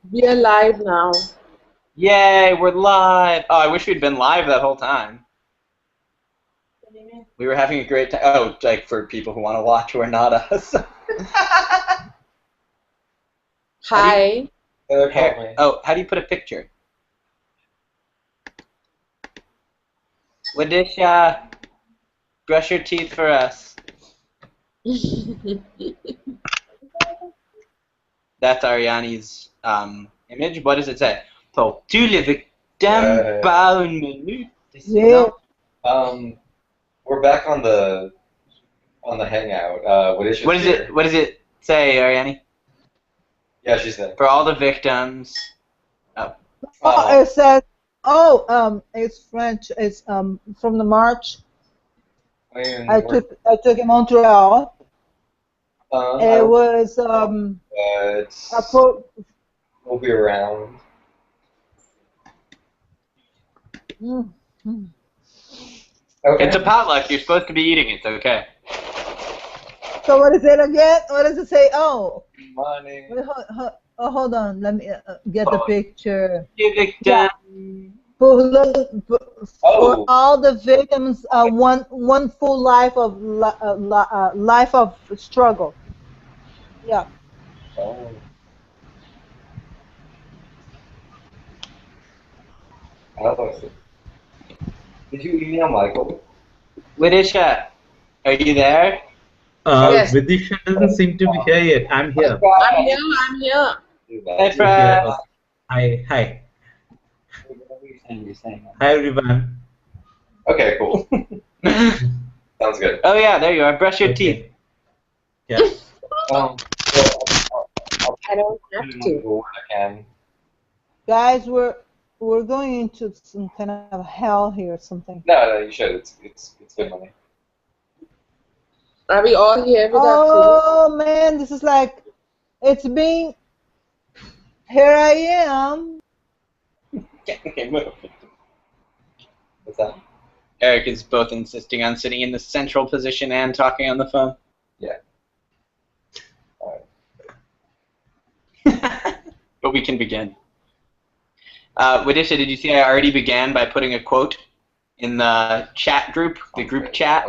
We are live now. Yay, we're live! Oh, I wish we'd been live that whole time. We were having a great time. Oh, like for people who want to watch who are not us. Hi. How do you put a picture? Vidisha, brush your teeth for us. That's Ariani's image. What does it say? So, tu les victimes par une minute. Yeah. We're back on the hangout. What is it? What does it say, Ariani? Yeah, she's there. For all the victims. Oh, it says. It's French. It's from the march. I took in Montreal. It was we'll be around. Mm-hmm. Okay. It's a potluck. You're supposed to be eating. It's okay. So what is it again? What does it say? Oh. Money. Wait, hold on. Let me get the picture. Yeah. For all the victims, one full life of life of struggle. Yeah. Oh. Did you email Michael? Vidisha, are you there? Yes. Vidisha doesn't seem to be here yet. I'm here. I'm here. Hey, Fred. Hi. Hi, everyone. Okay, cool. Sounds good. Oh yeah, there you are. Brush your teeth. Yeah. I don't have to. I can. Guys, we're going into some kind of hell here or something. No, you should. It's good money. Are we all here with our food? Oh man, this is like it's being. Here I am. Okay, move. What's that? Eric is both insisting on sitting in the central position and talking on the phone. Yeah. All right. But we can begin. Vidisha, did you see I already began by putting a quote in the chat group, the group chat?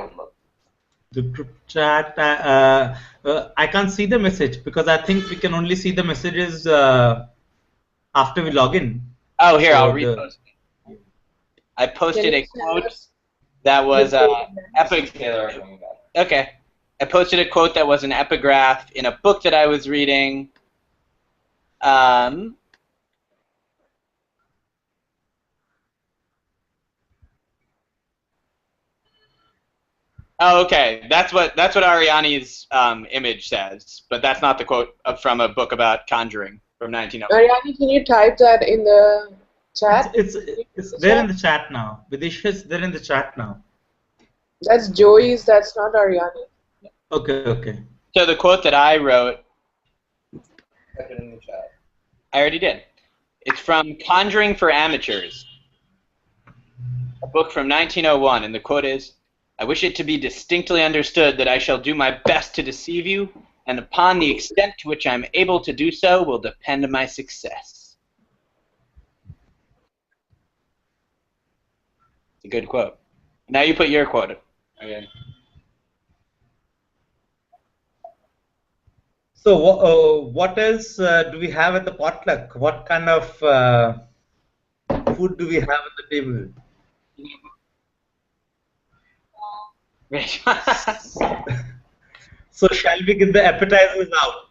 The group chat, I can't see the message because I think we can only see the messages after we log in. Oh, here, I'll repost it. I posted a quote that was Okay. I posted a quote that was an epigraph in a book that I was reading. Oh, okay. That's what Ariani's image says, but that's not the quote from a book about conjuring from 1900. Ariani, can you type that in the chat? It's there in the chat now. Vidisha's there in the chat now. That's Joey's. That's not Ariani. Okay. So the quote that I wrote, Type it in the chat. I already did. It's from Conjuring for Amateurs, a book from 1901, and the quote is, "I wish it to be distinctly understood that I shall do my best to deceive you, and upon the extent to which I am able to do so will depend my success." It's a good quote. Now you put your quote. Okay. So what else do we have at the potluck? What kind of food do we have at the table? So shall we get the appetizers out?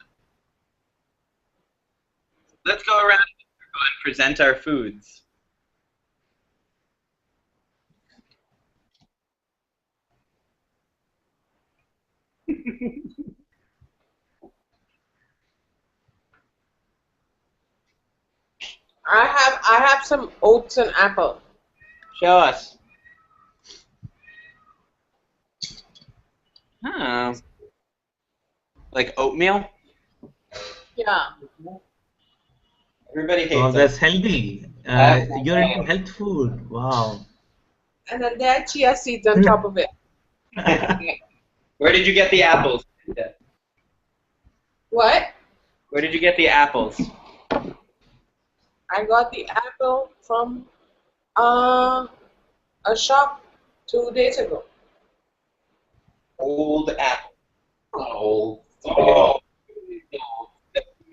Let's go around and present our foods. I have some oats and apple. Show us. Oh. Like oatmeal? Yeah. Everybody hates Oh, that's healthy. You're into health food. Wow. And then there are chia seeds on top of it. Where did you get the apples? What? Where did you get the apples? I got the apple from a shop 2 days ago. Old apple. Oh,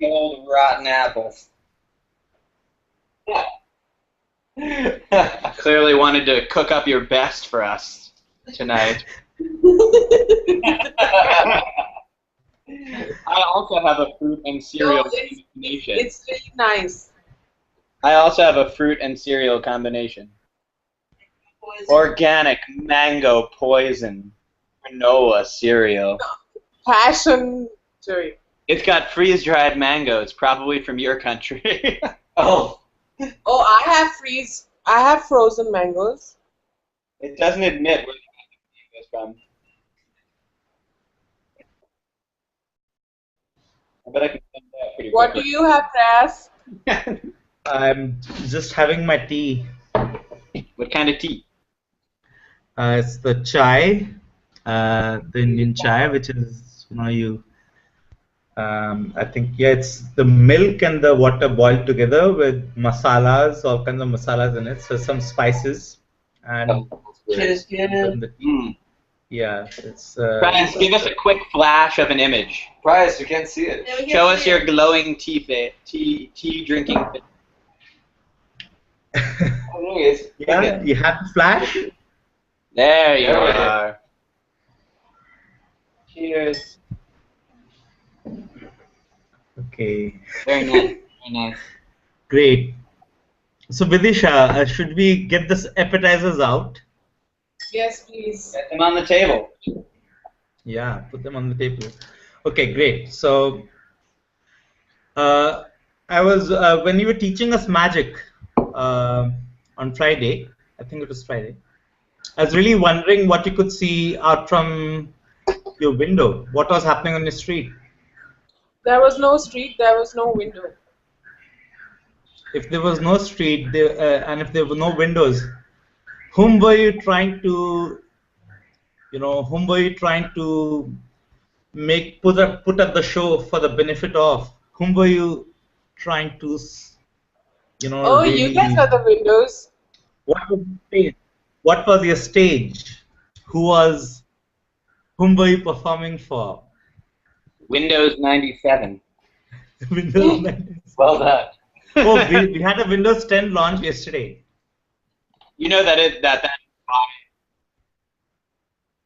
old rotten apples. Clearly wanted to cook up your best for us tonight. I also have a fruit and cereal combination. It's really nice. I also have a fruit and cereal combination. Organic mango poison granola cereal. Passion. Sorry. It's got freeze-dried mango. It's probably from your country. Oh. Oh, I have frozen mangoes. It doesn't admit where the mango is from. I bet I can send that pretty What do quickly. you have, Prayas? I'm just having my tea. What kind of tea? It's the chai, the Indian chai, which is I think it's the milk and the water boiled together with masalas, all kinds of masalas in it. So some spices and the tea. Yeah, it's. Brian, give us a quick flash of an image. Bryce, we can't see it. Show us your glowing tea drinking face. Oh, there it is. Yeah, you have the flash. There you There we go. are. Cheers. Okay, Very nice. Very nice. great. So Vidisha, should we get this appetizers out? Yes, please. Get them on the table. Yeah, put them on the table. Okay, great. So, I was when you were teaching us magic on Friday. I think it was Friday. I was really wondering what you could see out from your window. What was happening on your street? There was no street, there was no window. If there was no street and if there were no windows, whom were you trying to, whom were you trying to put up the show for the benefit of? Whom were you trying to, Oh, really? you guys are the windows. What was your stage? What was your stage? Whom were you performing for? Windows 97. Windows 10. Well done. Oh, we had a Windows 10 launch yesterday. You know that is why.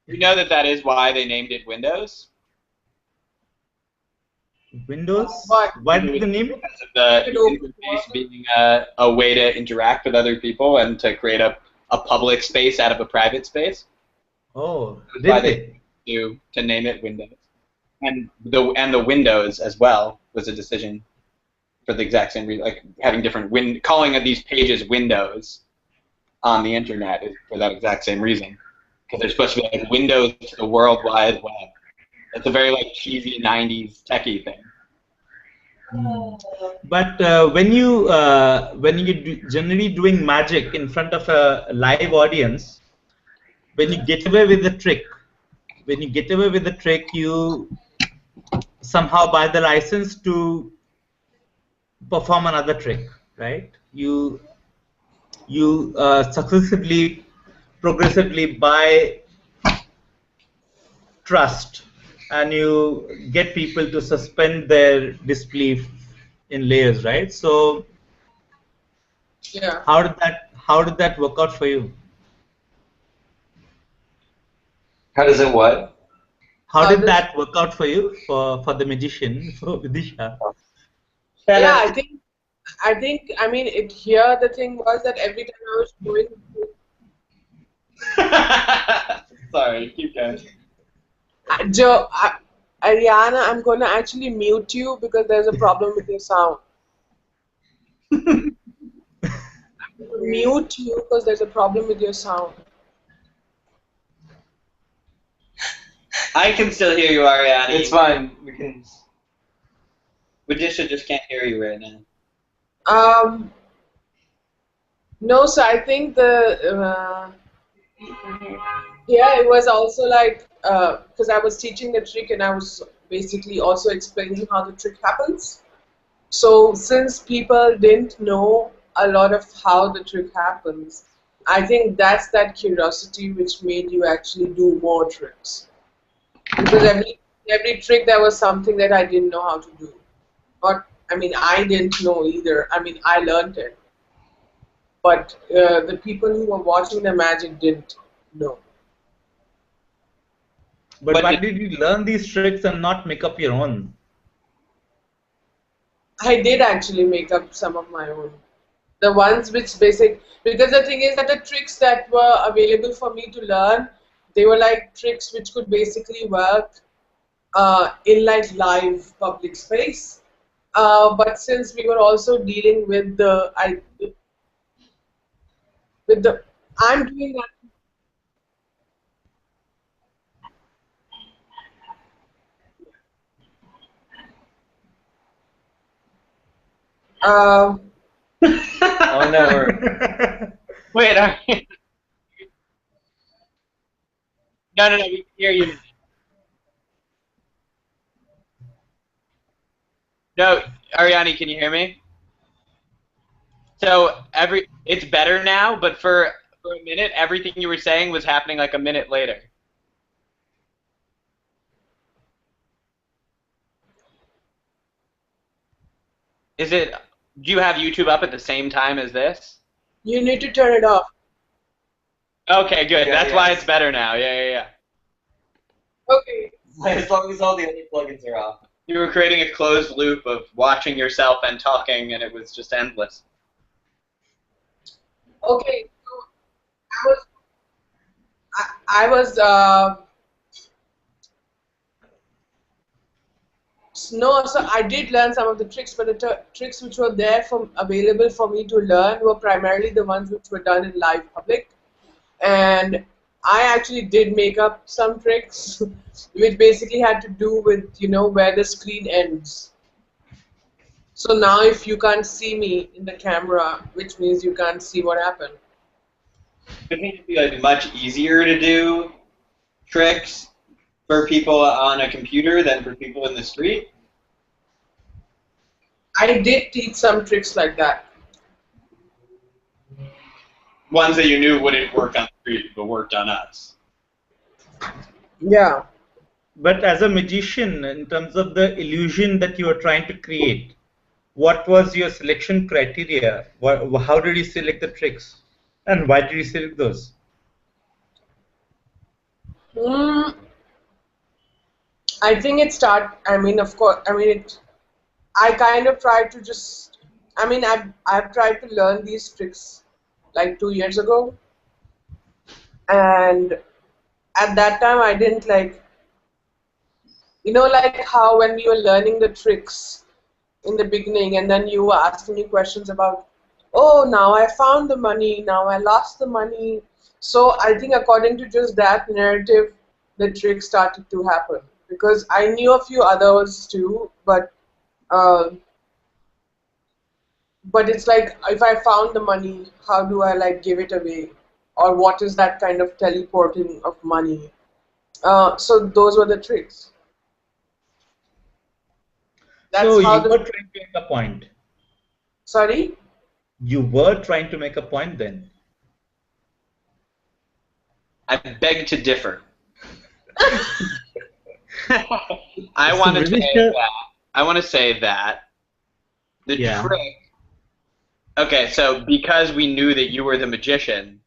You know that is why they named it Windows. Windows? What? Why did they name it? Because of the interface being a way to interact with other people and to create a public space out of a private space. Oh, That's did why they? to name it Windows. And the Windows as well was a decision for the exact same reason, like having different calling these pages windows on the internet is for that exact same reason, because they're supposed to be like windows to the World Wide Web. It's a very like cheesy '90s techie thing. But when you generally doing magic in front of a live audience, when you get away with the trick, you somehow buy the license to perform another trick, right? You successively, progressively buy trust, and you get people to suspend their disbelief in layers, right? So, Yeah. how did that work out for you? How does it what? How did that work out for you, for the magician, for Vidisha? Yeah, I mean, here the thing was that every time I was going Sorry, keep going. Joe, Ariana, I'm going to actually mute you because there's a problem with your sound. Mute you because there's a problem with your sound. I can still hear you, Ariane. It's fine. We can. Vidisha just can't hear you right now. No, so I think it was also like, because I was teaching the trick and I was basically also explaining how the trick happens. So since people didn't know a lot of how the trick happens, I think that's that curiosity which made you actually do more tricks. Because every trick there was something that I didn't know how to do. Or I mean I didn't know either. I mean I learned it. But the people who were watching the magic didn't know. But why did you learn these tricks and not make up your own? I did actually make up some of my own. The ones which because the thing is that the tricks that were available for me to learn, they were like tricks which could basically work in like live public space. But since we were also dealing with I'm doing that. Um, Oh no. Wait, no, we can hear you. No, Ariane, can you hear me? So it's better now, but for a minute, everything you were saying was happening like a minute later. Do you have YouTube up at the same time as this? you need to turn it off. Okay, good. Yeah, That's yeah. why it's better now. Yeah. Okay. As long as all the other plugins are off. You were creating a closed loop of watching yourself and talking, and it was just endless. Okay. So I was no, so I did learn some of the tricks, but the tricks which were there available for me to learn were primarily the ones which were done in live public. And I actually did make up some tricks which basically had to do with, where the screen ends. So now if you can't see me in the camera, which means you can't see what happened. Wouldn't it be like much easier to do tricks for people on a computer than for people in the street? I did teach some tricks like that. Ones that you knew wouldn't work on the street, but worked on us. Yeah. But as a magician, in terms of the illusion that you were trying to create, what was your selection criteria? How did you select the tricks? And why did you select those? I think of course, I kind of tried to just, I've tried to learn these tricks like 2 years ago. And at that time I didn't like how when we were learning the tricks in the beginning and then you were asking me questions about, oh, now I found the money, now I lost the money. So I think according to just that narrative, the trick started to happen. Because I knew a few others too, but it's like if I found the money, how do I like give it away? Or what is that kind of teleporting of money? So those were the tricks. That's so how you were trying to make a point. Sorry? You were trying to make a point then. I beg to differ. I want to say that the trick. Okay, so because we knew that you were the magician,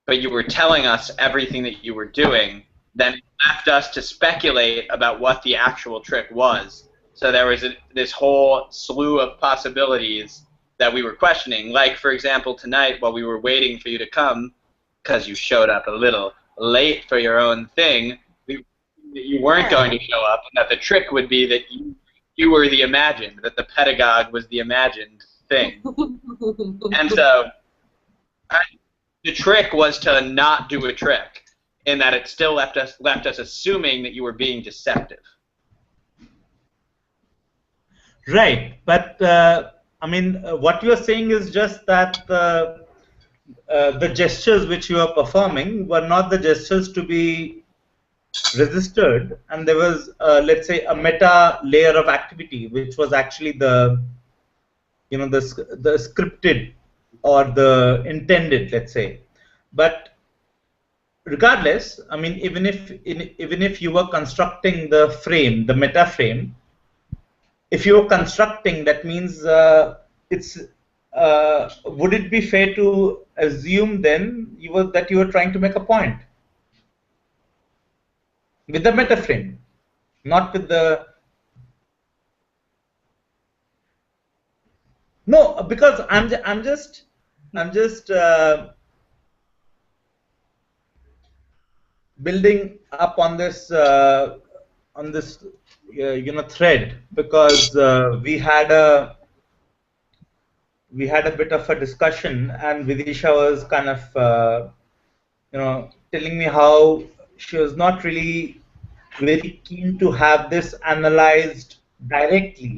but you were telling us everything that you were doing, then it left us to speculate about what the actual trick was. So there was this whole slew of possibilities that we were questioning. Like, for example, tonight while we were waiting for you to come, because you showed up a little late for your own thing, that you weren't going to show up, and that the trick would be that you were the imagined, that the pedagogue was the imagined thing. And so the trick was to not do a trick, in that it still left us assuming that you were being deceptive. Right, but what you are saying is just that the gestures which you are performing were not the gestures to be registered, and there was, let's say, a meta layer of activity, which was actually the the scripted or the intended, let's say. But regardless, I mean, even if you were constructing the frame, the meta frame, if you were constructing, that means it's would it be fair to assume then that you were trying to make a point with the meta frame, not with the no, because I'm just building up on this thread, because we had a bit of a discussion, and Vidisha was kind of telling me how she was not really very keen to have this analyzed directly.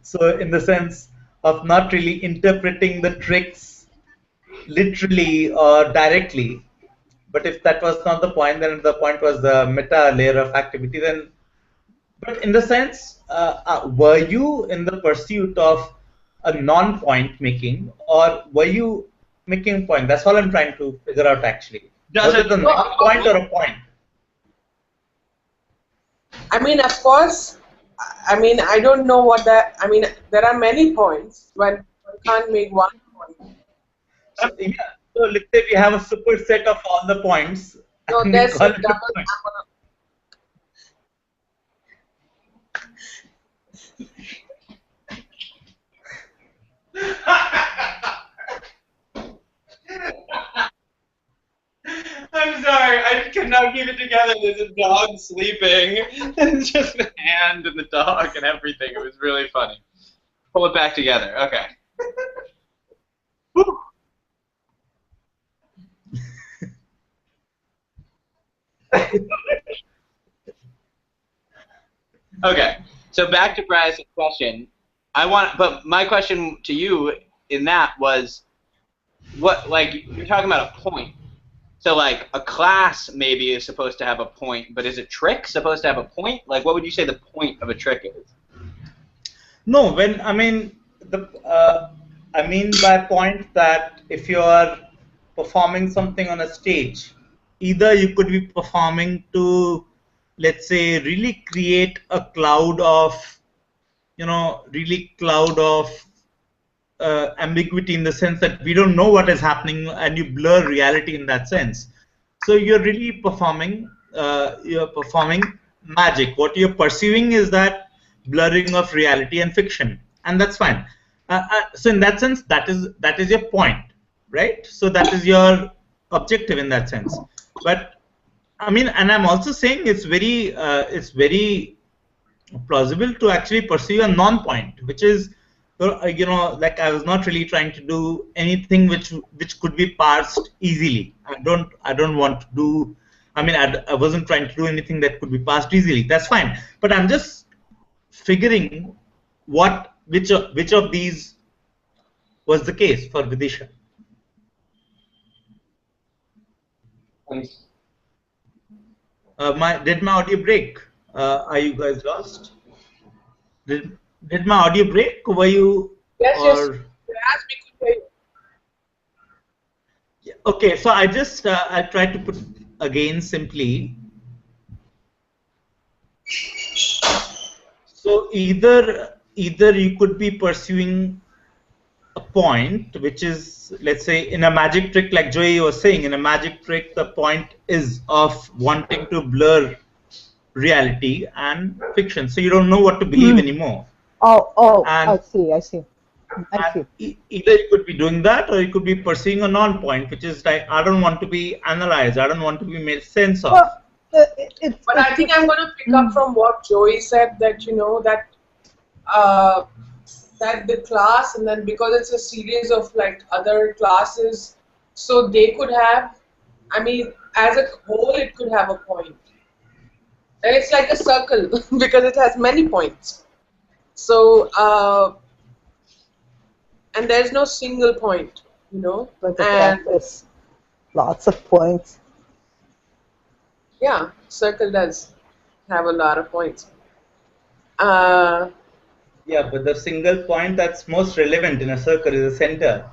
So in the sense of not really interpreting the tricks literally or directly. But if that was not the point, then the point was the meta layer of activity. Then, but in the sense, were you in the pursuit of a non-point making, or were you making a point? That's all I'm trying to figure out actually. Was it a non-point or a point? I mean, of course, I mean, I don't know what that, I mean, there are many points when one can't make one point. So, yeah, so let's say we have a superset of all the points. No, and there's we call a it double. a point. I'm sorry, I could not keep it together. There's a dog sleeping, and just the hand and the dog and everything. It was really funny. Pull it back together. Okay. Okay. So back to Bryce's question. But my question to you in that was, what, like, you're talking about a point. So, like, a class maybe is supposed to have a point, but is a trick supposed to have a point? Like, what would you say the point of a trick is? No, I mean by point that if you are performing something on a stage, either you could be performing to, let's say, really create a cloud of, ambiguity, in the sense that we don't know what is happening, and you blur reality in that sense. So you're really performing magic. What you're pursuing is that blurring of reality and fiction, and that's fine. So in that sense, that is your point, right? So that is your objective in that sense. But I mean, and I'm also saying it's very plausible to actually pursue a non-point, which is, like, I was not really trying to do anything which could be parsed easily. I don't want to do. I mean, I wasn't trying to do anything that could be parsed easily. That's fine. But I'm just figuring which of these was the case for Vidisha. Did my audio break? Are you guys lost? Did my audio break? Were you? Yes, yes. As we could hear you. Yeah, okay, so I tried to put again simply. So either you could be pursuing a point, which is, let's say, in a magic trick, like Joey was saying, in a magic trick, the point is of wanting to blur reality and fiction. So you don't know what to believe anymore. Oh, and, I see. Either you could be doing that, or you could be pursuing a non-point, which is like, I don't want to be analyzed, I don't want to be made sense of. Well, but I think I'm going to pick up from what Joey said, that that the class, and then because it's a series of like other classes, so they could have, I mean, as a whole, it could have a point. And it's like a circle because it has many points. So, and there's no single point, Like a campus, lots of points. Yeah, circle does have a lot of points. Yeah, but the single point that's most relevant in a circle is the center.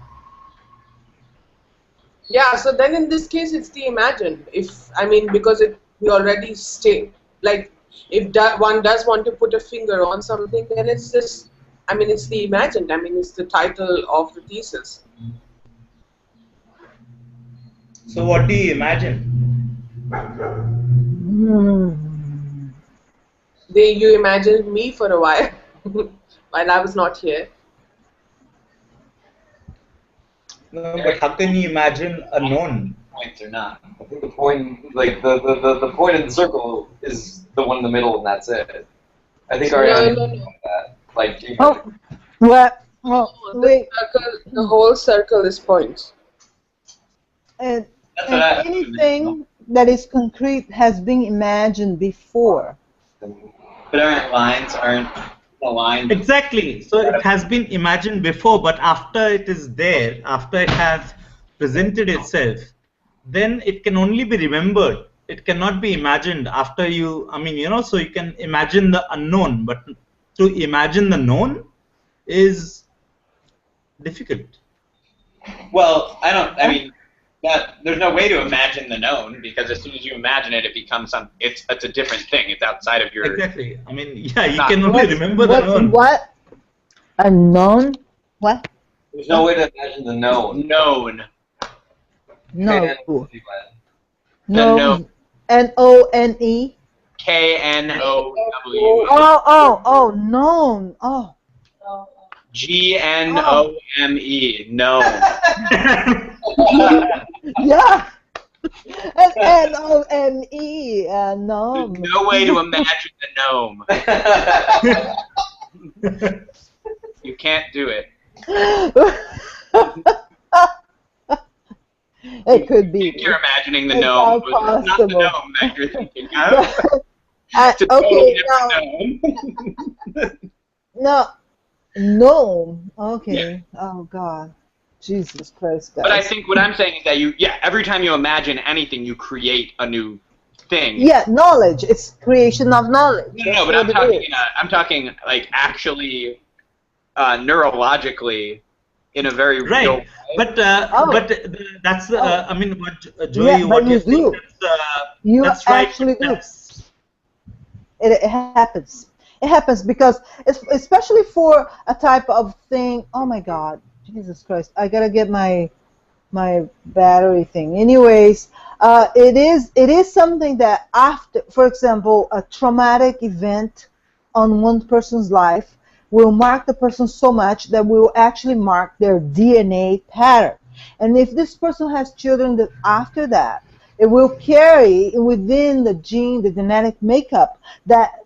Yeah, so then in this case, it's the imagined. If I mean, because we already state like if one does want to put a finger on something, then it's just. I mean, it's the imagined. I mean, it's the title of the thesis. So what do you imagine? You imagined me for a while while I was not here. No, but how can you imagine a known? Points or not? I think the point, like the point in the circle, is the one in the middle, and that's it. I think Ariana No. that. Like, Oh, what? Oh, wait. The whole circle is points. And That's what I- anything that is concrete has been imagined before. But aren't aligned. Exactly. So it has been imagined before, but after it is there, after it has presented itself, then it can only be remembered. It cannot be imagined after you, I mean, you know, so you can imagine the unknown, but to imagine the known is difficult. Well, I mean, there's no way to imagine the known, because as soon as you imagine it, it becomes it's a different thing. It's outside of your. Exactly. I mean, yeah, you can only remember the known. What? Unknown? What? There's no way to imagine the known. Known. No. No. N-O-N-E? K-N-O-W. Oh, known. Oh. G-N-O-M-E. Known. Yeah. N-O-M-E. Gnome. There's no way to imagine the gnome. You can't do it. It could be. You're imagining the It's gnome, all but it's not the possible. gnome that you're thinking of. It's a Okay, totally different gnome. no. Gnome. Okay. Oh, God. Jesus Christ, guys. But I think what I'm saying is that every time you imagine anything, you create a new thing. Yeah, knowledge. It's creation of knowledge. No, but I'm talking like actually neurologically in a very real Right, way. but that's I mean, what Joey, Yeah, what but you're you do. saying, You that's right. actually do. That's- It happens. It happens because, especially for a type of thing. Oh my God, Jesus Christ! I gotta get my battery thing. Anyways, it is something that after, for example, a traumatic event on one person's life will mark the person so much that will actually mark their DNA pattern. And if this person has children, that after that, it will carry within the gene, the genetic makeup, that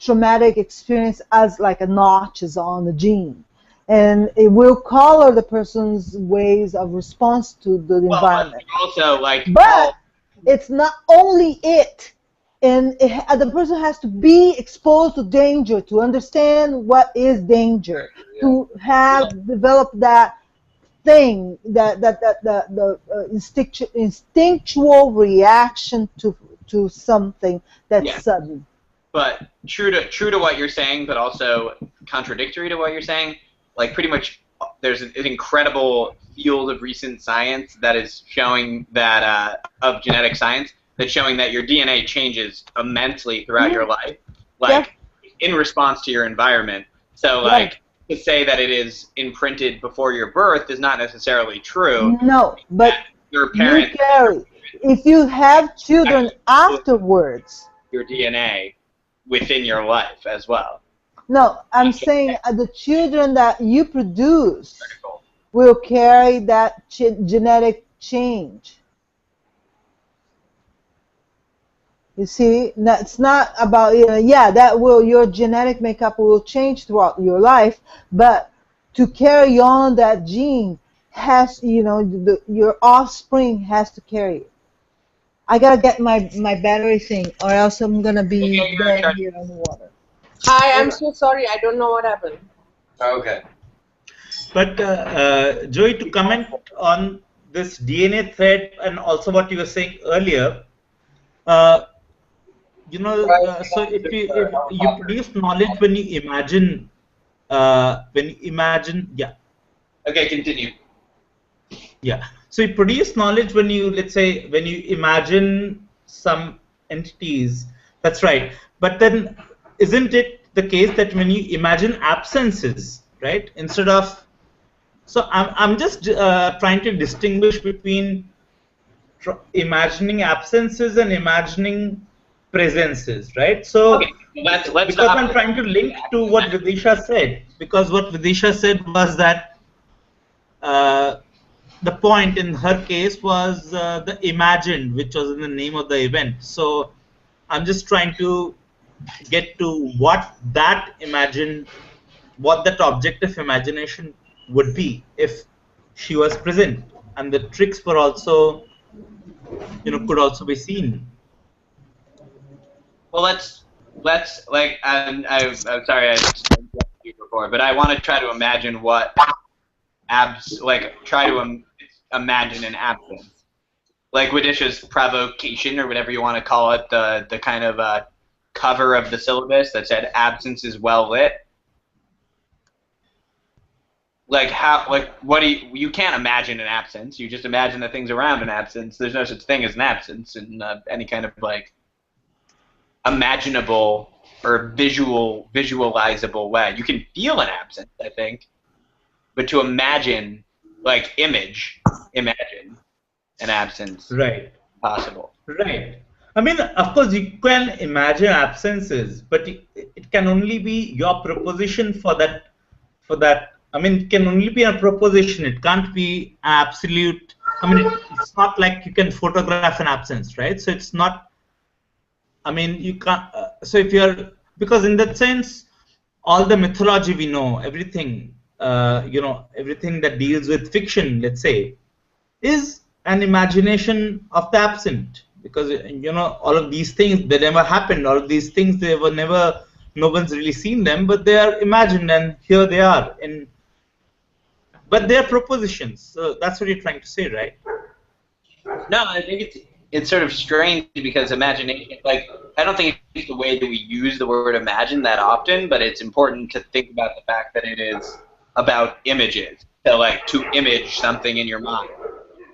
traumatic experience as like a notches on the gene. And it will color the person's ways of response to the environment. Also, But it's not only it. And the person has to be exposed to danger to understand what is danger, to have developed that thing, the instinctual reaction to something that's sudden. But true to what you're saying, but also contradictory to what you're saying. Like pretty much, there's an incredible field of recent science that is showing that of genetic science that's showing that your DNA changes immensely throughout your life, in response to your environment. So to say that it is imprinted before your birth is not necessarily true. No, but your parents if you have children afterwards, your DNA within your life as well. No, I'm saying the children that you produce will carry that genetic change. You see, it's not about, that will, your genetic makeup will change throughout your life, but to carry on that gene has, your offspring has to carry it. I gotta get my battery thing, or else I'm gonna be dead here on the water. Hi, I'm so sorry. I don't know what happened. Okay. But Joey, to comment on this DNA thread and also what you were saying earlier, so if you produce knowledge when you imagine when you imagine, yeah. Okay, continue. Yeah. So you produce knowledge when you, let's say, when you imagine some entities. That's right. But then, isn't it the case that when you imagine absences, right, instead of, so I'm just trying to distinguish between imagining absences and imagining presences, right? So, Okay, let's because stop. I'm trying to link to what Vidisha said, because what Vidisha said was that the point in her case was the imagined, which was in the name of the event. So I'm just trying to get to what that imagined, what that object of imagination would be if she was present, and the tricks were also, could also be seen. Well, let's like I'm sorry I interrupted you before, but I want to try to imagine what try to imagine an absence, like Widisha's provocation or whatever you want to call it, the kind of cover of the syllabus that said absence is well lit. Like what do you can't imagine an absence. You just imagine the things around an absence. There's no such thing as an absence in any kind of like imaginable or visualizable way. You can feel an absence, I think, but to imagine, like imagine an absence, Right. possible. Right. I mean, of course, you can imagine absences, but it can only be your proposition for that. For that, I mean, it can only be a proposition. It can't be absolute. I mean, it's not like you can photograph an absence, right? So it's not. I mean, you can't. So if you're, because in that sense, all the mythology we know, everything, everything that deals with fiction, let's say, is an imagination of the absent, because all of these things, they never happened. All of these things, they were never, no one's really seen them, but they are imagined, and here they are. But they are propositions. So that's what you're trying to say, right? No, I think it's sort of strange because imagination, like, I don't think it's the way that we use the word imagine that often, but it's important to think about the fact that it is about images. So, like, to image something in your mind.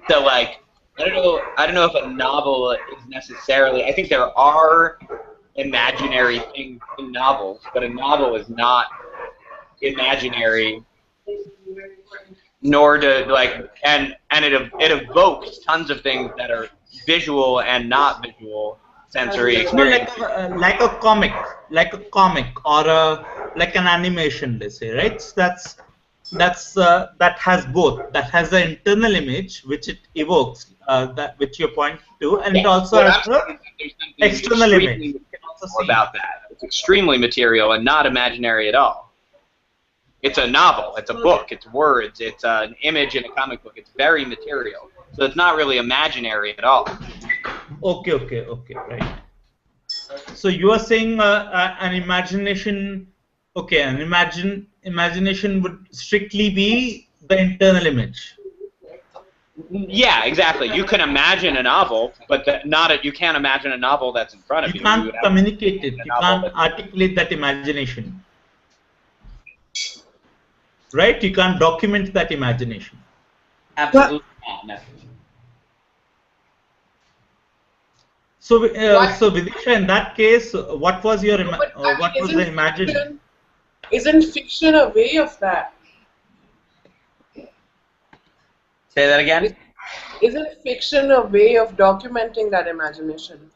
So, like, I don't know if a novel is necessarily, I think there are imaginary things in novels, but a novel is not imaginary, nor to, like, and it evokes tons of things that are visual and not visual sensory No, experience. like a comic, or like an animation, let's say, right? So that has both. That has the internal image which it evokes, that which you point to, and it also has the external image. You can also see about that. It's extremely material and not imaginary at all. It's a novel, it's a book, it's words, it's an image in a comic book. It's very material. So it's not really imaginary at all. Okay, right. So you are saying an imagination, okay, imagination would strictly be the internal image. Yeah, exactly. You can imagine a novel, but you can't imagine a novel that's in front of you. You can't communicate it. You can't articulate that imagination. Right? You can't document that imagination. Absolutely not. So, so Vidisha, in that case, what was your what was the imagination? Isn't fiction a way of that? Say that again? Isn't fiction a way of documenting that imagination?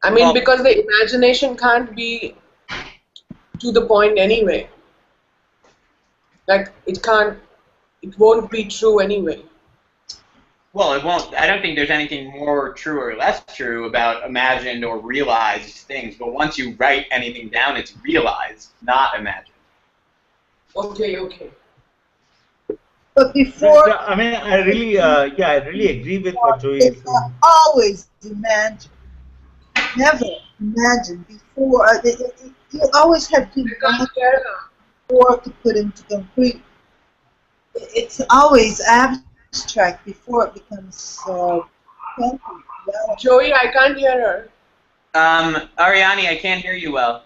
I mean, because the imagination can't be to the point anyway. Like, it won't be true anyway. Well, it won't. I don't think there's anything more true or less true about imagined or realized things. But once you write anything down, it's realized, not imagined. Okay. But before, I mean, I really agree with what Joey is saying. Always imagine, never imagine before. You always have to imagine before to put into concrete. It's always abstract before it becomes concrete. Joey, I can't hear her. Ariani, I can't hear you well.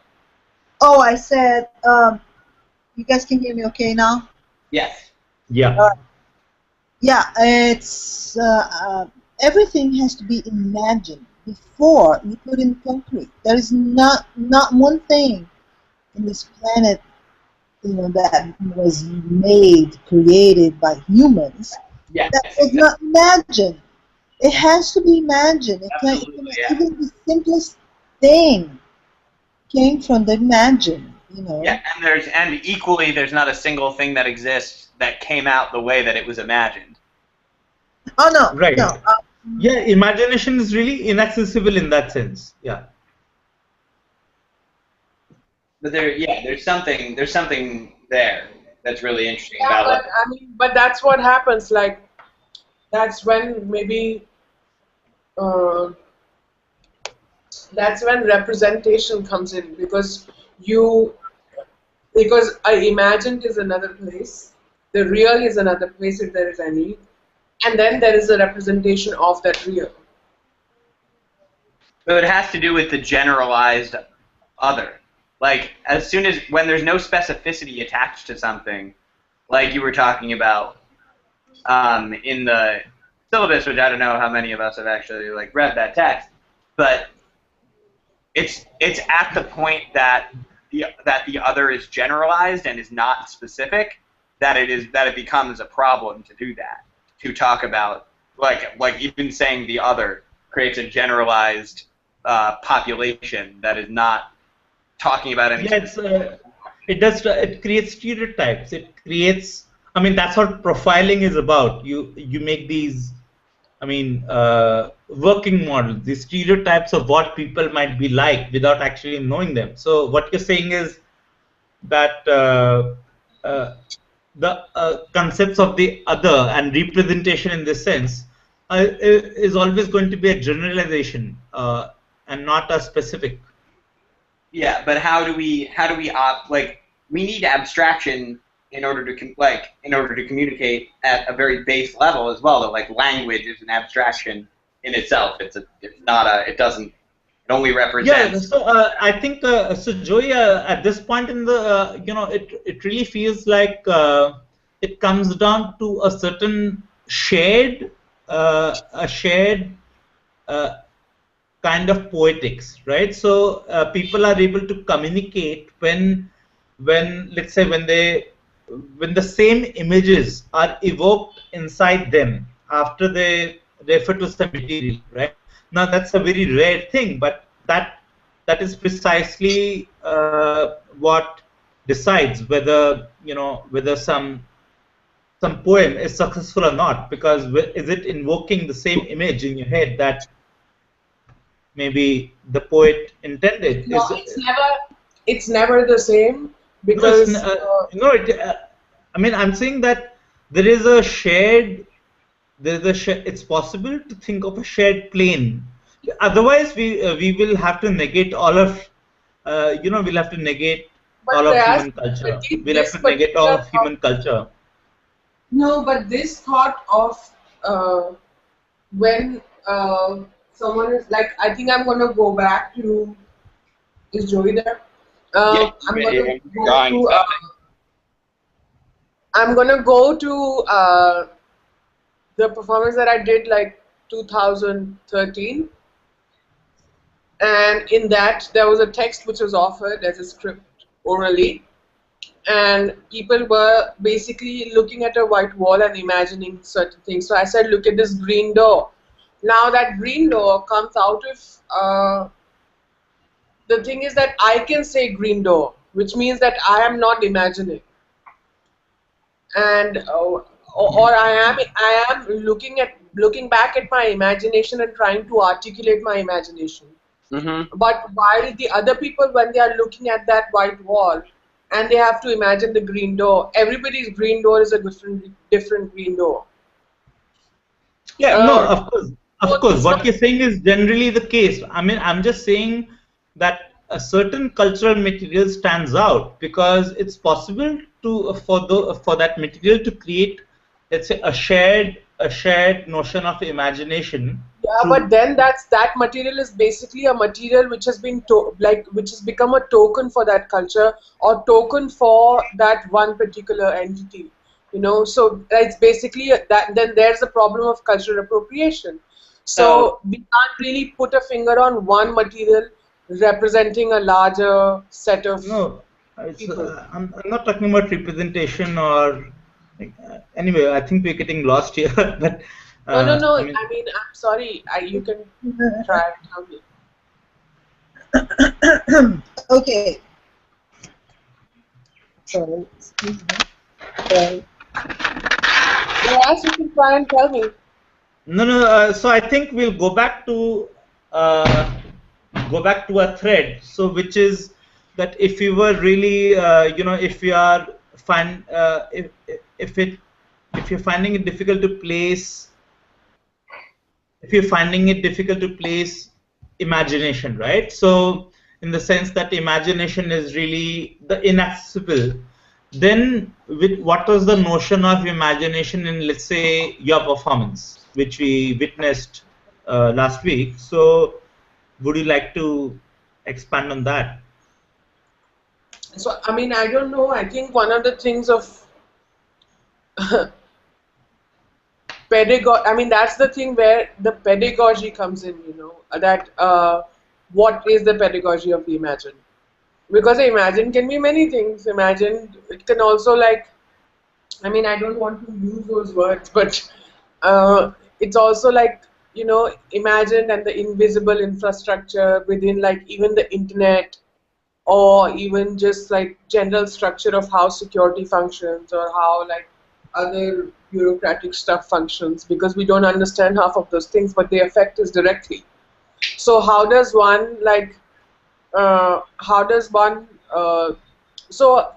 Oh, I said You guys can hear me okay now? Yes. Yeah. Yeah, it's everything has to be imagined before you put in concrete. There is not one thing in this planet, that was created by humans Yes. that was not imagined. It has to be imagined. It can Absolutely. Yeah. even the simplest thing came from the imagine. Yeah, and equally, there's not a single thing that exists that came out the way that it was imagined. Oh no, Right. no. Yeah, imagination is really inaccessible in that sense. Yeah. But there's something there that's really interesting Yeah, about but like, I mean, but that's what happens. Like, that's when maybe uh, that's when representation comes in because I imagined is another place, the real is another place if there is any, and then there is a representation of that real. so it has to do with the generalized other. Like as soon as when there's no specificity attached to something, like you were talking about in the syllabus, which I don't know how many of us have actually like read that text, but it's at the point that the other is generalized and is not specific that it becomes a problem to do that, to talk about like even saying the other creates a generalized population that is not talking about any. Yeah, it creates stereotypes. It creates. I mean, that's what profiling is about. You make these. I mean, working models, these stereotypes of what people might be like without actually knowing them. So what you're saying is that the concepts of the other and representation in this sense is always going to be a generalization and not a specific. Yeah, but how do we like we need abstraction in order to communicate at a very base level as well. That like language is an abstraction in itself. It only represents. Yeah, so I think so. Joey, at this point in the it really feels like it comes down to a certain shared uh, kind of poetics, right? So people are able to communicate when let's say when the same images are evoked inside them after they refer to some material, right? Now that's a very rare thing, but that is precisely what decides whether whether some poem is successful or not, because is it invoking the same image in your head that maybe the poet intended? No, it's never the same No, it's, because no, I mean, I'm saying that there is a shared, it's possible to think of a shared plane. Otherwise, we will have to negate all of, we'll have to negate but all of Prayas, human culture. but We'll have this to negate all particular of human culture. no, but this thought of when someone is like, I think I'm gonna go back to, is Joey there? Yeah, I'm gonna go drawing to something. I'm gonna go to the performance that I did like 2013, and in that there was a text which was offered as a script orally, and people were basically looking at a white wall and imagining certain things. So I said, look at this green door. Now that green door comes out of the thing is that I can say green door, which means that I am not imagining, and or I am looking back at my imagination and trying to articulate my imagination. Mm-hmm. But while the other people, when they are looking at that white wall and they have to imagine the green door, everybody's green door is a different green door. Yeah, no, Uh, of course, of so course. this What one, you're saying is generally the case. I mean, I'm just saying that a certain cultural material stands out because it's possible to for that material to create, let's say, a shared notion of imagination Yeah, but then that material is basically a material which has been which has become a token for that culture or token for that one particular entity. So it's basically that. Then there's the problem of cultural appropriation. So So we can't really put a finger on one material representing a larger set of No, people. I'm not talking about representation or anyway. I think we're getting lost here. But No, no, no. I mean, I mean, I'm sorry. You can try and tell me. Okay. Sorry, excuse me. Sorry. Yes, you can try and tell me. no. So I think we'll uh, go back to a thread. So which is that if we were really, if we are if it if you're finding it difficult to place if you're finding it difficult to place imagination, right? So, in the sense that imagination is really the inaccessible, then with what was the notion of imagination in, let's say, your performance, which we witnessed last week? So, would you like to expand on that? So, I mean, I don't know. I think one of the things of pedagogy, I mean, that's the thing where the pedagogy comes in, that what is the pedagogy of the imagined? Because the imagined can be many things. Imagined, it can also I mean, I don't want to use those words, but it's also imagined and the invisible infrastructure within even the internet or even just general structure of how security functions or how other bureaucratic stuff functions, because we don't understand half of those things, but they affect us directly. So how does one how does one so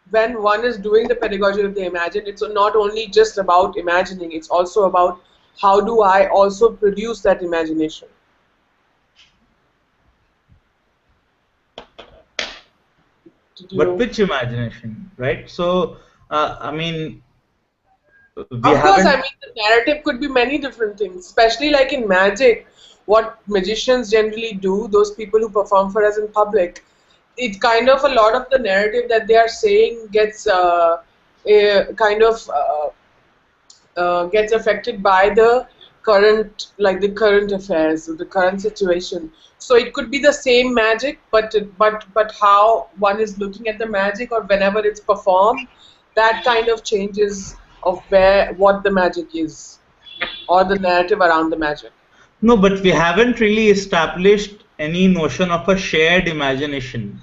when one is doing the pedagogy of the imagined, it's not only just about imagining, it's also about how do I also produce that imagination. Did But you? which imagination, right? So, I mean, we Of course, I haven't. mean, the narrative could be many different things, especially like in magic, what magicians generally do, those people who perform for us in public, it kind of a lot of the narrative that they are saying gets kind of gets affected by the current affairs, the current situation. So it could be the same magic, but how one is looking at the magic or whenever it's performed, that kind of changes of what the magic is or the narrative around the magic. No, but we haven't really established any notion of a shared imagination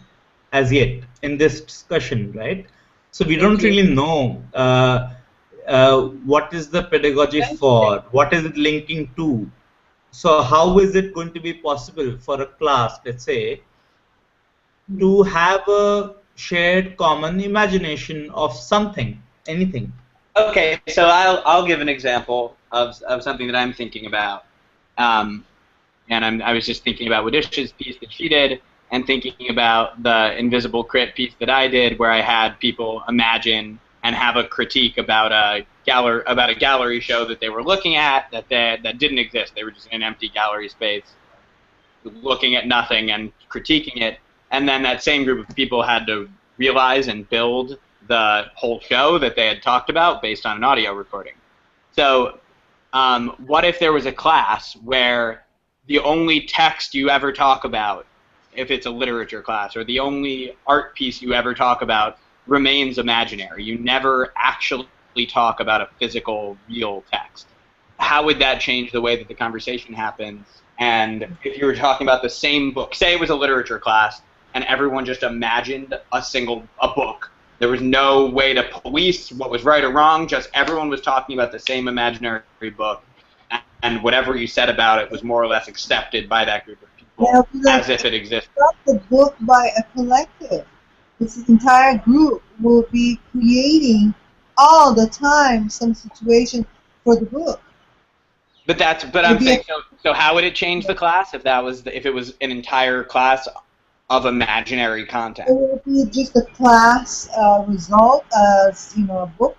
as yet in this discussion, right? So we don't Okay. really know what is the pedagogy for, what is it linking to. So how is it going to be possible for a class, let's say, to have a shared common imagination of something, anything? okay, so I'll give an example of something that I'm thinking about. And I was just thinking about Vidisha's piece that she did, and thinking about the invisible crit piece that I did, where I had people imagine and have a critique about a gallery show that they were looking at that didn't exist. They were just in an empty gallery space, looking at nothing and critiquing it. And then that same group of people had to realize and build the whole show that they had talked about based on an audio recording. So what if there was a class where the only text you ever talk about, if it's a literature class, or the only art piece you ever talk about remains imaginary? You never actually talk about a physical, real text. How would that change the way that the conversation happens? And if you were talking about the same book, say it was a literature class, and everyone just imagined a book. There was no way to police what was right or wrong, just everyone was talking about the same imaginary book, and whatever you said about it was more or less accepted by that group of people as if it existed. Not the book by a collective. This entire group will be creating all the time some situation for the book. But I'm saying, so how would it change the class if it was an entire class of imaginary content? It will be just a class result as a book,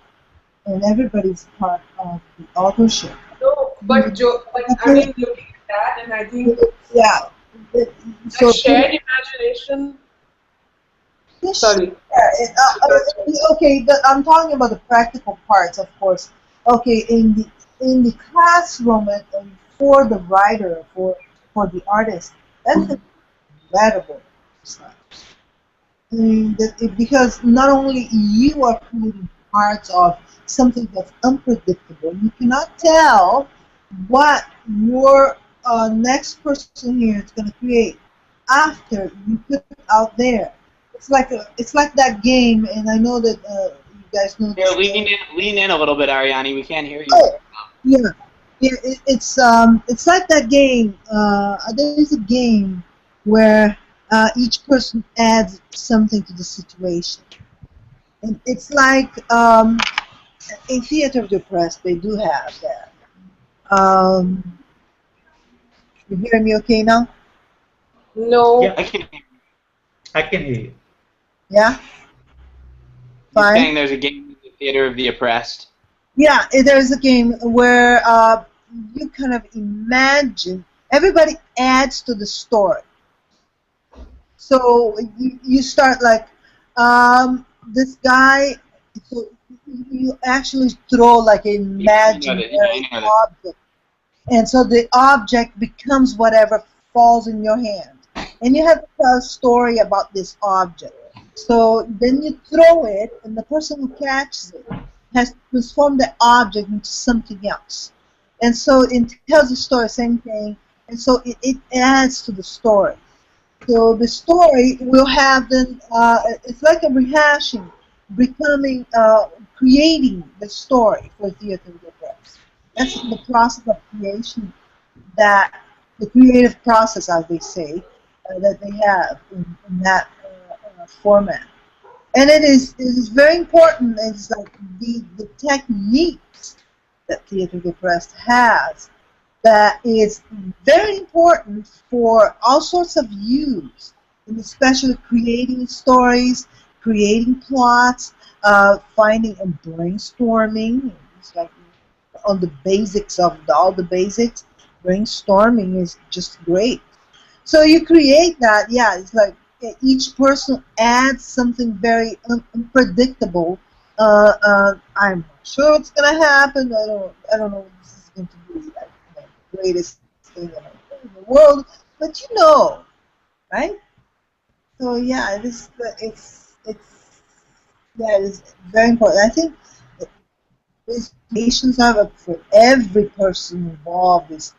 and everybody's part of the authorship. No, But I mean, looking at that, and I think Yeah. that So shared imagination. yes, Sorry. okay. I'm talking about the practical parts, of course. Okay, in the classroom and for the writer, for the artist, that's incredible. Because not only you are creating parts of something that's unpredictable, you cannot tell what your next person here is going to create after you put it out there. It's like that game, and I know that you guys know Here, this game. lean in a little bit, Ariani. We can't hear you. Oh, yeah, yeah. It's like that game. There is a game where each person adds something to the situation. And it's like in Theater of the Press, they do have that. Um, you hear me okay now? Yeah, No. I can hear you. Yeah? He's Fine? saying there's a game in the theater of the oppressed. Yeah, there's a game where you kind of imagine, everybody adds to the story. So you start like, this guy, so you actually throw like an I know that. I imaginary know that. object. And so the object becomes whatever falls in your hand. And you have to tell a story about this object. So then you throw it, and the person who catches it has to transform the object into something else. And so it tells the story, same thing. And so it adds to the story. So the story will have then, it's like a rehashing, becoming, creating the story for theater of the press. That's the process of creation, that the creative process, as they say, that they have in that format. And it is very important. It's like the techniques that theater of the press has that is very important for all sorts of use, and especially creating stories, creating plots, finding and brainstorming. It's like on the basics of all the basics. Brainstorming is just great. So you create that. Yeah, it's like each person adds something very unpredictable. I'm not sure what's gonna happen. I don't know what this is going to be like the greatest thing in the world, but you know, right? So yeah, it's yeah, it's very important. I think these patients are for every person involved. Is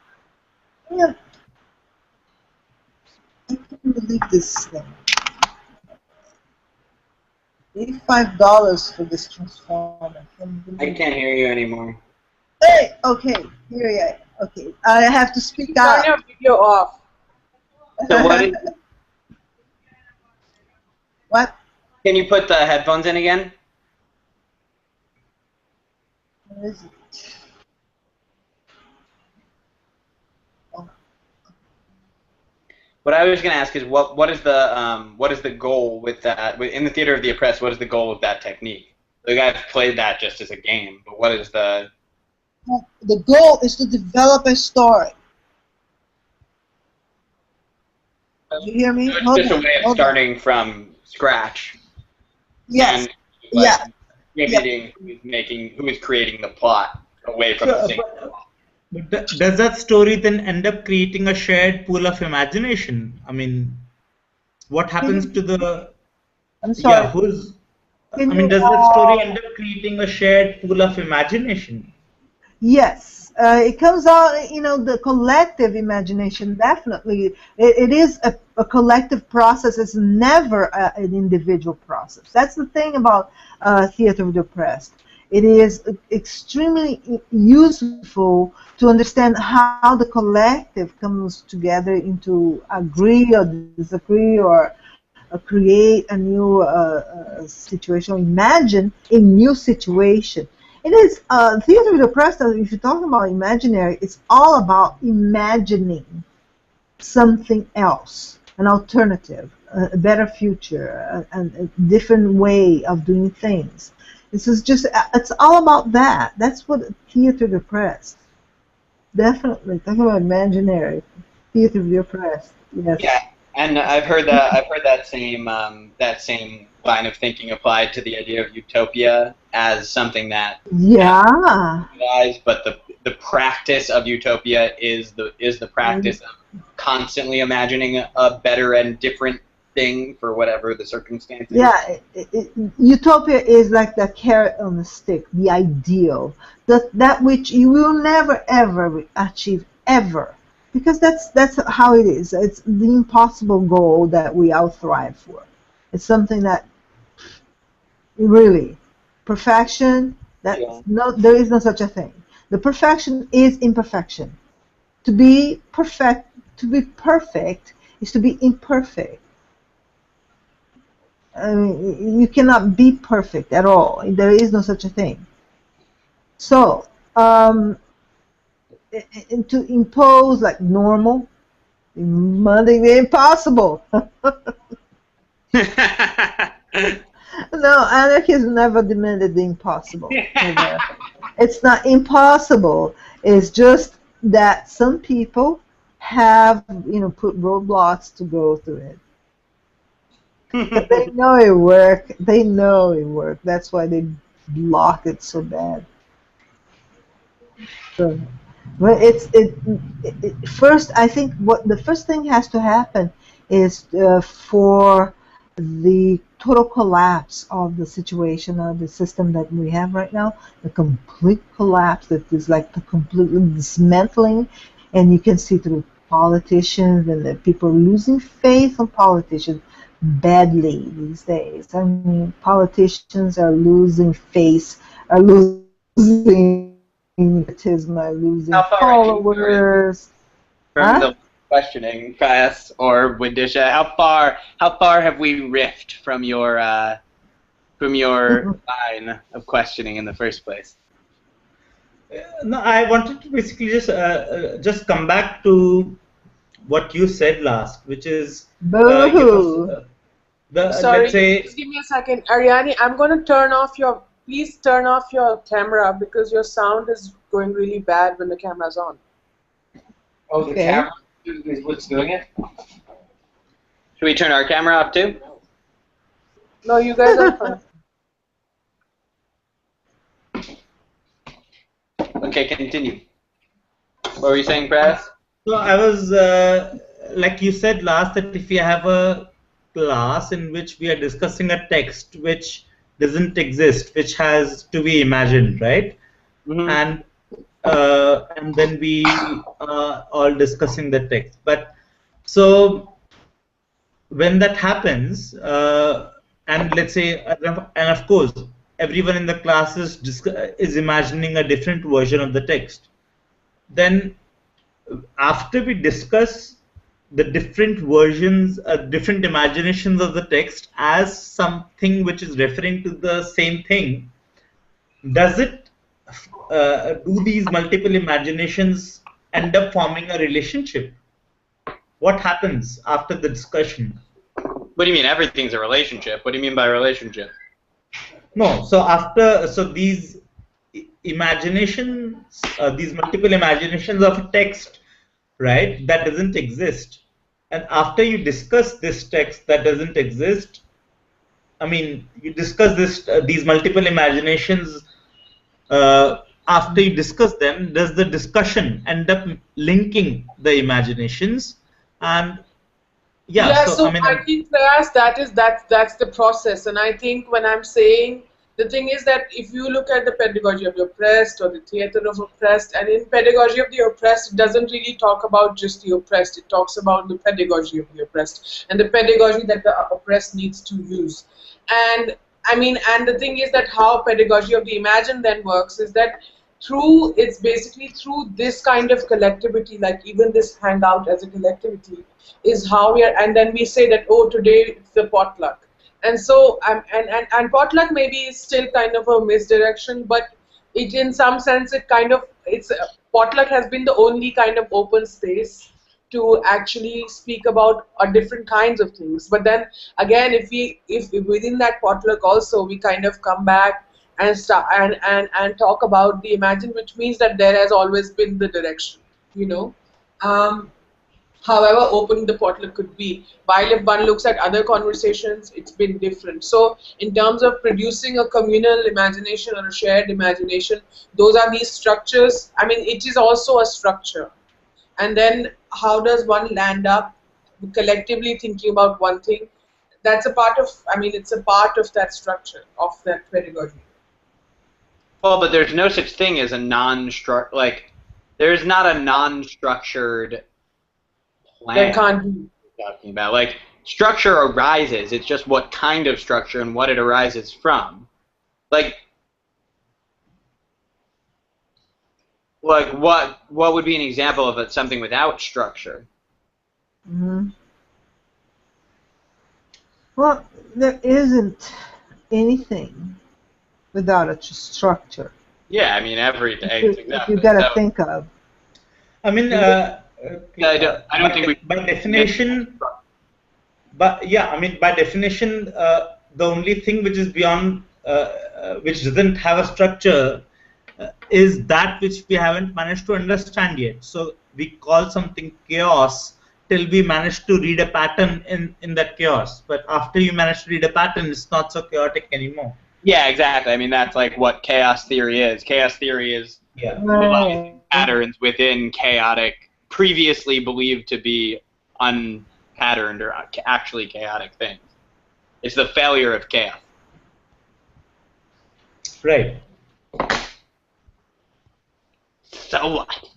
yeah, I can't believe this thing. $85 for this transformer. I can't I believe it. can't hear you anymore. Hey, okay, here I am. Okay, I have to speak Turn up. your video off. So what is? What? Can you put the headphones in again? Where is it? Oh, What I was going to ask is what is the goal with that in the theater of the oppressed? What is the goal of that technique? The guys played that just as a game, but what is the? the goal is to develop a story. You hear me? So it's Hold just a on, way of hold on. starting from scratch Yes, and yeah, like yeah. pivoting who is creating the plot away from the So, single. but does that story then end up creating a shared pool of imagination? I mean, what happens to the, I'm yeah, sorry. I Can mean, you? does that story end up creating a shared pool of imagination? Yes, it comes out, you know, the collective imagination, definitely. It is a collective process. It's never an individual process. That's the thing about theater of the oppressed. It is extremely useful to understand how the collective comes together into agree or disagree or create a new situation, imagine a new situation. It is theater of the oppressed. If you're talking about imaginary, it's all about imagining something else, an alternative, a better future, a different way of doing things. This is just, it's all about that. That's what theater of the oppressed. Definitely. Talk about imaginary. Theater of the oppressed. Yes. Yeah, and I've heard that that same line of thinking applied to the idea of utopia as something that Yeah. lies, but the practice of utopia is the practice of constantly imagining a better and different thing for whatever the circumstances. Yeah, utopia is like the carrot on the stick, the ideal, that which you will never ever achieve ever, because that's how it is. It's the impossible goal that we all thrive for. It's something that really perfection. That's no, there is no such a thing. The perfection is imperfection. To be perfect is to be imperfect. You cannot be perfect at all. There is no such a thing. So, to impose like normal, demanding the impossible. No, anarchism never demanded the impossible. It's not impossible. It's just that some people have, put roadblocks to go through it. But they know it works. They know it works. That's why they block it so bad. So, well, first. I think what the first thing has to happen is for the total collapse of the situation of the system that we have right now, the complete collapse that is like the completely dismantling, and you can see through politicians and the people losing faith in politicians badly these days. I mean, politicians are losing face, are losing nepotism, are losing followers. From the questioning class or Vidisha, how far have we riffed from your line of questioning in the first place? No, I wanted to basically just come back to what you said last, which is Sorry, let's say, just give me a second, Ariane. I'm going to please turn off your camera because your sound is going really bad when the camera's on. Oh, the camera is what's doing it? Should we turn our camera off too? No, you guys are fine. Okay, continue. What were you saying, Press? So I was, like you said last, that if you have a class in which we are discussing a text which doesn't exist, which has to be imagined, right? Mm-hmm. And then we are all discussing the text. But so when that happens, and let's say, and of course, everyone in the class is imagining a different version of the text. Then after we discuss the different versions, different imaginations of the text as something which is referring to the same thing, does it, do these multiple imaginations end up forming a relationship? What happens after the discussion? What do you mean everything's a relationship? What do you mean by relationship? No, so these imaginations, these multiple imaginations of a text, right, that doesn't exist. And after you discuss this text that doesn't exist, I mean, you discuss these multiple imaginations, after you discuss them, does the discussion end up linking the imaginations? And so I mean, I think that's the process. And I think when I'm saying, the thing is that if you look at the pedagogy of the oppressed or the theater of oppressed, and in pedagogy of the oppressed, it doesn't really talk about just the oppressed. It talks about the pedagogy of the oppressed and the pedagogy that the oppressed needs to use. And I mean, and the thing is that how pedagogy of the imagined then works is that it's basically through this kind of collectivity, like even this hangout as a collectivity, is how we are, and then we say that, oh, today it's the potluck. And so, and potluck maybe is still kind of a misdirection, but it, in some sense, potluck has been the only kind of open space to actually speak about different kinds of things. But then again, if within that potluck also we kind of come back and start and talk about the imagined, which means that there has always been the direction. you know. However open the potluck could be. While if one looks at other conversations, it's been different. So in terms of producing a communal imagination or a shared imagination, those are these structures. I mean, it is also a structure. And then how does one land up collectively thinking about one thing? That's a part of, I mean, it's a part of that structure, of that pedagogy. Well, but there's no such thing as a there's not a non-structured plan. There can't be. Talking about like structure arises. It's just what kind of structure and what it arises from. Like what would be an example of something without structure? Mm-hmm. Well, there isn't anything without a structure. Yeah, I mean everything. If you gotta think of. I mean, I don't think we. By definition, but yeah, I mean by definition, the only thing which is beyond, which doesn't have a structure, is that which we haven't managed to understand yet. So we call something chaos till we manage to read a pattern in that chaos. But after you manage to read a pattern, it's not so chaotic anymore. Yeah, exactly. I mean, that's like what chaos theory is. Chaos theory is patterns within chaotic, previously believed to be unpatterned or actually chaotic things. It's the failure of chaos. Right. So what?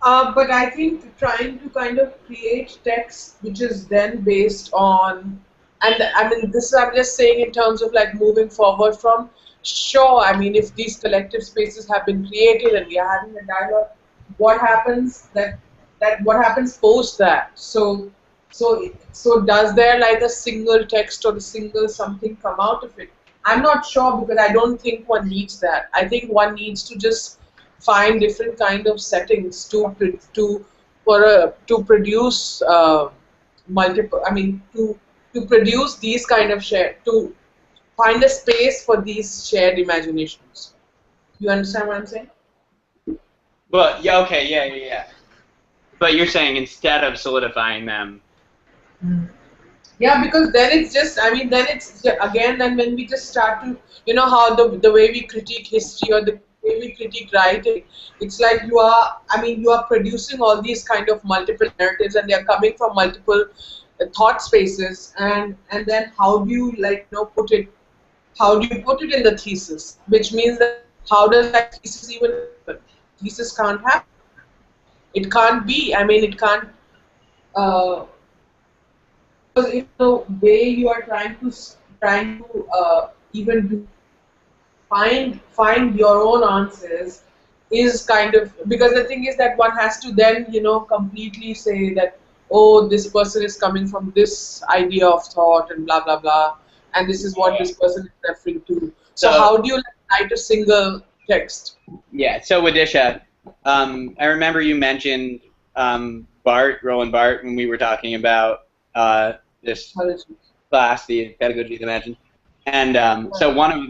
But I think trying to kind of create text which is then based on, and I mean, this I'm just saying in terms of like moving forward from, sure, I mean, if these collective spaces have been created and we are having a dialogue, what happens what happens post that? So does there like a single text or a single something come out of it? I'm not sure, because I don't think one needs that. I think one needs to just find different kind of settings to produce multiple. I mean, to produce these kind of to find a space for these shared imaginations. You understand what I'm saying? But yeah, okay, yeah. But you're saying instead of solidifying them. Yeah, because then it's just, I mean, then it's again, then when we just start to, you know, how the way we critique history or the way we critique writing, it's like you are producing all these kind of multiple narratives, and they are coming from multiple thought spaces, and then how do you put it in the thesis, which means that how does that thesis even happen? Thesis can't happen. It can't be, I mean, it can't, because if the way you are trying to even find your own answers is kind of, because the thing is that one has to then, you know, completely say that, oh, this person is coming from this idea of thought and blah blah blah, and this is what this person is referring to. So how do you write a single text? Yeah, so Vidisha, I remember you mentioned Roland Barthes, when we were talking about this class, the Pedagogy of the Imagined, and so one of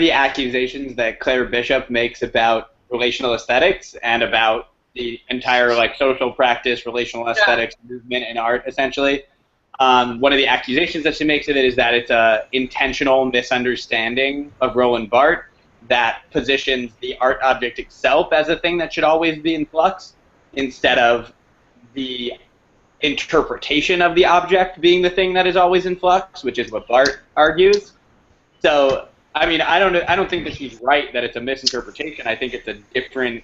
the accusations that Claire Bishop makes about relational aesthetics and about the entire like social practice, relational aesthetics movement in art, essentially, one of the accusations that she makes of it is that it's a intentional misunderstanding of Roland Barthes that positions the art object itself as a thing that should always be in flux, instead of the interpretation of the object being the thing that is always in flux, which is what Barthes argues. So, I mean, I don't think that she's right that it's a misinterpretation. I think it's a different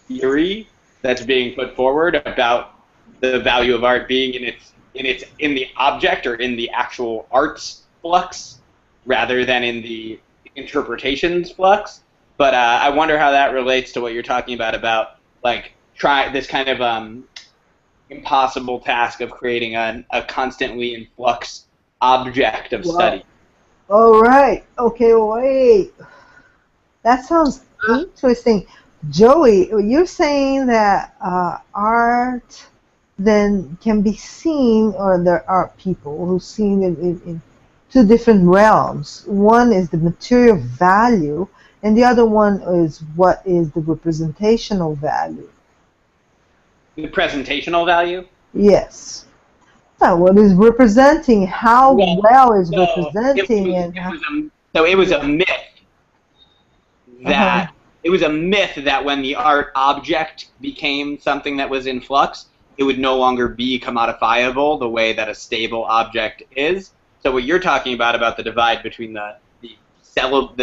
theory that's being put forward about the value of art being in the object or in the actual art's flux, rather than in the interpretation's flux. But I wonder how that relates to what you're talking about like try this kind of impossible task of creating a constantly in flux object of study. All right. Okay, wait. That sounds interesting. Joey, you're saying that art then can be seen, or there are people who see it in two different realms. One is the material value, and the other one is what is the representational value. The presentational value? Yes. Now, what is representing? How well is So representing, and how? It was a myth that it was a myth that when the art object became something that was in flux, it would no longer be commodifiable the way that a stable object is. So what you're talking about the divide between the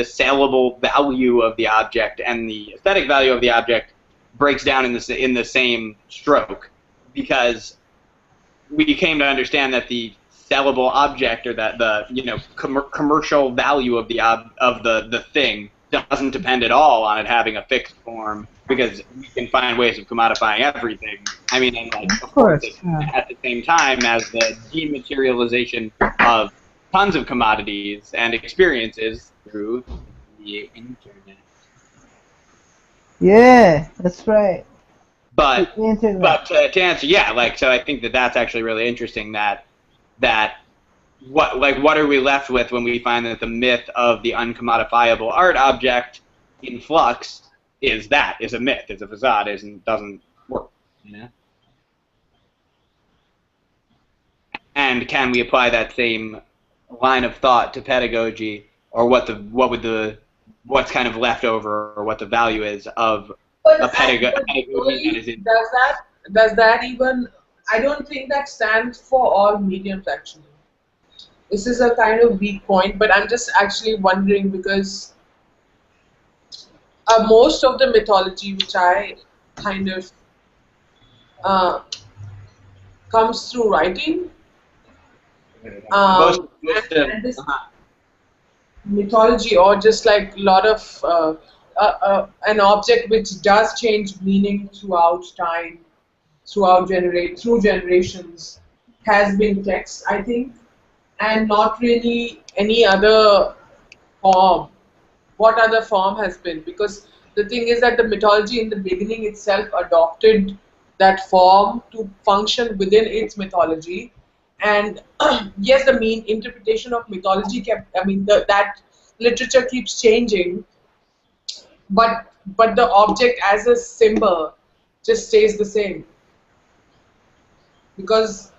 saleable value of the object and the aesthetic value of the object breaks down in the same stroke, because we came to understand that the sellable object, or that the commercial value of the thing, doesn't depend at all on it having a fixed form, because we can find ways of commodifying everything. I mean, and of course, at the same time as the dematerialization of tons of commodities and experiences through the internet. Yeah, that's right. But to answer, yeah, so I think that's actually really interesting. That what are we left with when we find that the myth of the uncommodifiable art object in flux is a myth, is a facade, doesn't work, And can we apply that same line of thought to pedagogy, or what's kind of left over, or what the value is of a pedagogy that is in? Does that even? I don't think that stands for all mediums actually. This is a kind of weak point, but I'm just actually wondering, because most of the mythology which I kind of comes through writing, and this mythology, or just like a lot of an object which does change meaning throughout time, through generations, has been text, I think, and not really any other form. What other form has been? Because the thing is that the mythology in the beginning itself adopted that form to function within its mythology, and yes, the interpretation of mythology that literature keeps changing, but the object as a symbol just stays the same. Because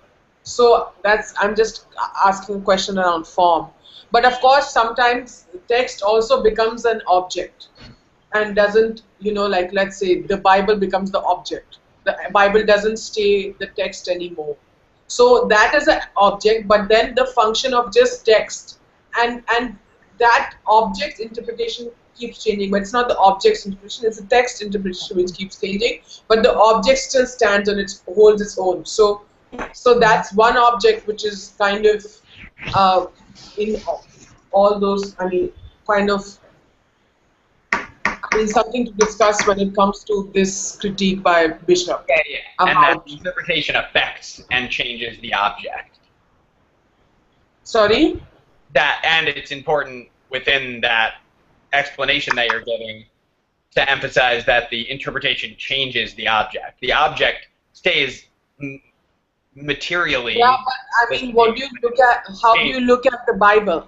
I'm just asking a question around form. But of course, sometimes text also becomes an object and doesn't, like let's say the Bible becomes the object. The Bible doesn't stay the text anymore. So that is an object, but then the function of just text and that object interpretation keeps changing, but it's not the object's interpretation, it's the text interpretation which keeps changing, but the object still stands on holds its own. So that's one object which is kind of in all those, something to discuss when it comes to this critique by Bishop. Yeah. And that interpretation affects and changes the object. Sorry? And it's important within that explanation that you're giving to emphasize that the interpretation changes the object. The object stays materially. Yeah, but what do you look at? How do you look at the Bible?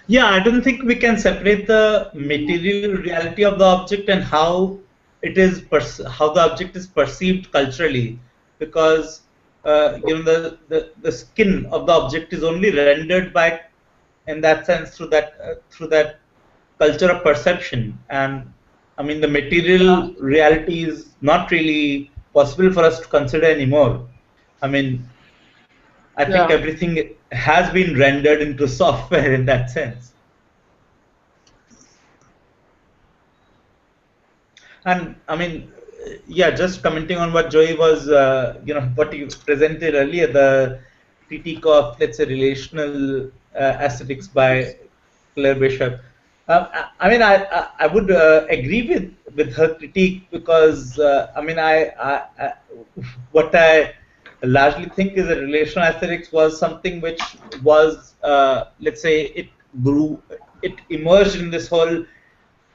Yeah, I don't think we can separate the material reality of the object and how how the object is perceived culturally, because the skin of the object is only rendered by, in that sense, through that culture of perception, and the material reality is not really possible for us to consider anymore. I think everything has been rendered into software in that sense. And just commenting on what Joey was, what you presented earlier, the critique of, let's say, relational aesthetics by Claire Bishop. I would agree with her critique, because what I largely think is that relational aesthetics was something which was, let's say, it emerged in this whole,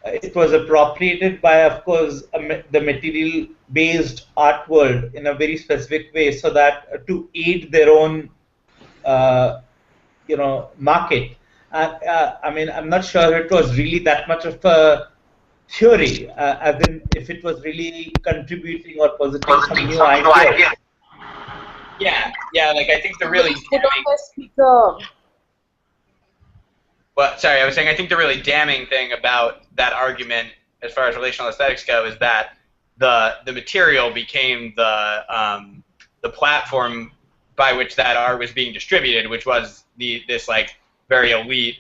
it was appropriated by, of course, the material-based art world in a very specific way, so that to aid their own, market. I mean, I'm not sure it was really that much of a theory, as in if it was really contributing or positing some new ideas. Yeah, like I think the really Put on the speaker. Well, sorry, I was saying I think the really damning thing about that argument, as far as relational aesthetics go, is that the material became the platform by which that art was being distributed, which was this like very elite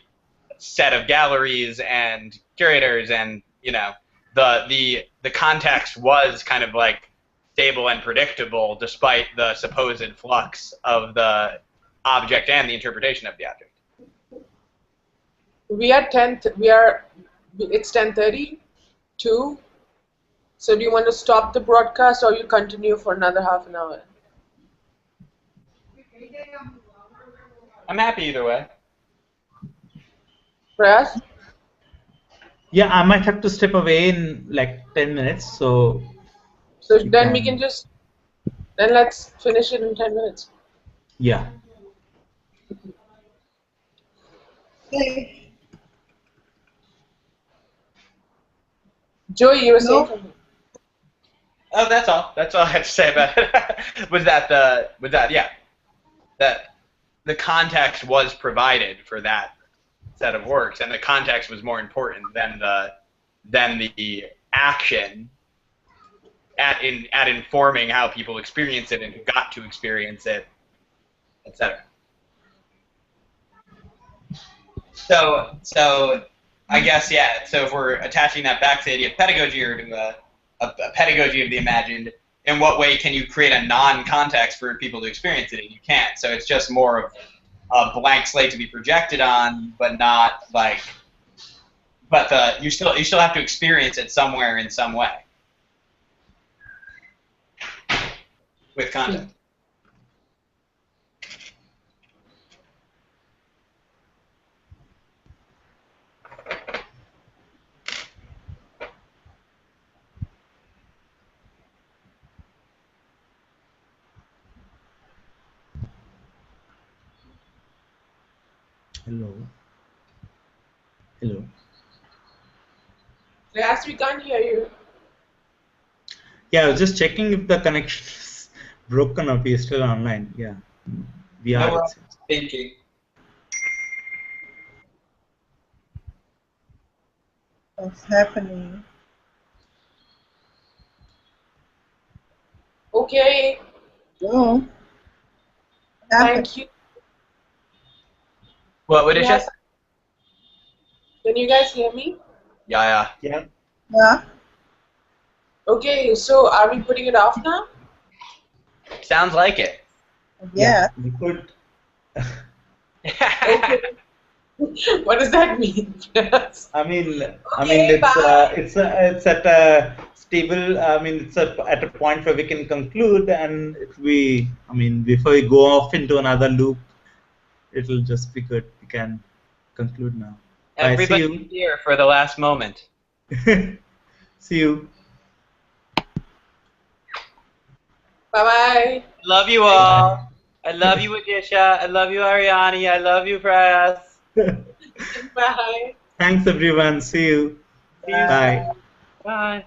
set of galleries and curators, and the context was kind of like stable and predictable despite the supposed flux of the object and the interpretation of the object. It's 10:30. 2. So do you want to stop the broadcast or you continue for another half an hour? I'm happy either way. Prayas? Yeah, I might have to step away in like 10 minutes, so... So then we can just... Then let's finish it in 10 minutes. Yeah. Joey, you were saying something. Oh, that's all. That's all I had to say about it. that the context was provided for that set of works, and the context was more important than the action at informing how people experience it and who got to experience it, etc. So I guess, yeah, so if we're attaching that back to the idea of pedagogy or to a pedagogy of the imagined, in what way can you create a non-context for people to experience it? And you can't. So it's just more of a blank slate to be projected on, but not like, you still have to experience it somewhere in some way with context. Hello. Hello. Prayas, we can't hear you. Yeah, I was just checking if the connection is broken or if you're still online. Yeah. We are. No, thinking. What's happening? Okay. Oh. Thank you. What would it just? Can you guys hear me? Yeah. Yeah. Yeah. Okay, so are we putting it off now? Sounds like it. Yeah. We could. Okay. What does that mean? I mean, Okay, bye. it's at a stable. I mean, it's at a point where we can conclude, and before we go off into another loop, it'll just be good. We can conclude now. Everybody Bye, see here for the last moment. you. See you. Bye-bye. Love you all. I love you, Vidisha. I love you, Ariani. I love you, Prayas. Bye. Thanks, everyone. See you. See you. Bye. Bye.